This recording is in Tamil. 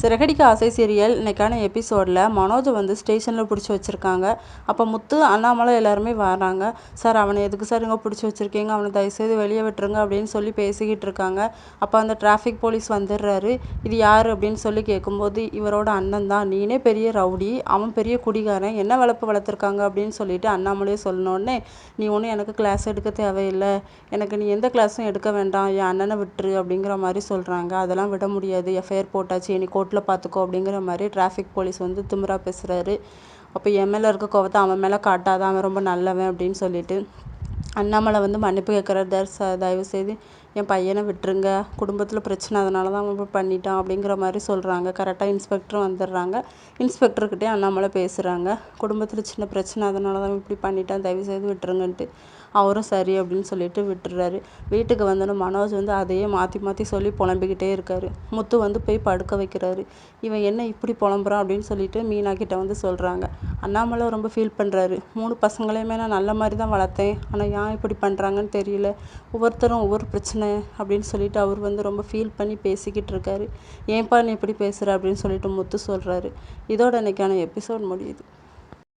சிறகடிக்க ஆசை சீரியல் இன்னைக்கான எபிசோடில் மனோஜை வந்து ஸ்டேஷனில் பிடிச்சி வச்சுருக்காங்க. அப்போ முத்து, அண்ணாமலை எல்லாருமே வராங்க. சார், அவனை எதுக்கு சார் இங்கே பிடிச்சி வச்சுருக்கீங்க, அவனை தயவுசெய்து வெளியே விட்டுருங்க அப்படின்னு சொல்லி பேசிக்கிட்டு இருக்காங்க. அப்போ அந்த டிராஃபிக் போலீஸ் வந்துடுறாரு. இது யார் அப்படின்னு சொல்லி கேட்கும்போது, இவரோட அண்ணன் தான், நீனே பெரிய ரவுடி, அவன் பெரிய குடிகாரன், என்ன வளர்ப்பு வளர்த்துருக்காங்க அப்படின்னு சொல்லிட்டு அண்ணாமலையே சொல்லணுன்னே, நீ ஒன்றும் எனக்கு கிளாஸ் எடுக்க தேவையில்லை, எனக்கு நீ எந்த கிளாஸும் எடுக்க வேண்டாம், என் அண்ணனை விட்டுரு அப்படிங்கிற மாதிரி சொல்கிறாங்க. அதெல்லாம் விட முடியாது, எஃப்ஐஆர் போட்டாச்சு, நீ கோர்ட்டில் பார்த்துக்கோ அப்படிங்கிற மாதிரி டிராஃபிக் போலீஸ் வந்து திமிரா பேசுகிறாரு. அப்போ என் மேலே இருக்க கோவத்தை அவன் மேலே காட்டாதான், அவன் ரொம்ப நல்லவன் அப்படின்னு சொல்லிட்டு அண்ணாமலை வந்து மன்னிப்பு கேட்குறாரு. தயவுசெய்து என் பையனை விட்டுருங்க, குடும்பத்தில் பிரச்சனை, அதனால தான் அவன் இப்படி பண்ணிட்டான் அப்படிங்கிற மாதிரி சொல்கிறாங்க. கரெக்டாக இன்ஸ்பெக்டரும் வந்துடுறாங்க. இன்ஸ்பெக்டர்கிட்டே அண்ணாமலை பேசுகிறாங்க. குடும்பத்தில் சின்ன பிரச்சனை, அதனால தான் இப்படி பண்ணிட்டான், தயவுசெய்து விட்டுருங்கன்ட்டு. அவரும் சரி அப்படின்னு சொல்லிட்டு விட்டுறாரு. வீட்டுக்கு வந்தோன்னு மனோஜ் வந்து அதையே மாற்றி மாற்றி சொல்லி புலம்பிக்கிட்டே இருக்காரு. முத்து வந்து போய் படுக்க வைக்கிறாரு. இவன் என்ன இப்படி புலம்புறான் அப்படின்னு சொல்லிட்டு மீனா கிட்ட வந்து சொல்கிறாங்க. அண்ணாமலை ரொம்ப ஃபீல் பண்ணுறாரு. 3 பசங்களையுமே நான் நல்ல மாதிரி தான் வளர்த்தேன், ஆனால் ஏன் இப்படி பண்ணுறாங்கன்னு தெரியல, ஒவ்வொருத்தரும் ஒவ்வொரு பிரச்சனை அப்படின்னு சொல்லிட்டு அவர் வந்து ரொம்ப ஃபீல் பண்ணி பேசிக்கிட்டு இருக்காரு. ஏன்பா நீ இப்படி பேசுகிற அப்படின்னு சொல்லிட்டு முத்து சொல்கிறாரு. இதோட இன்னைக்கான எபிசோட் முடியுது.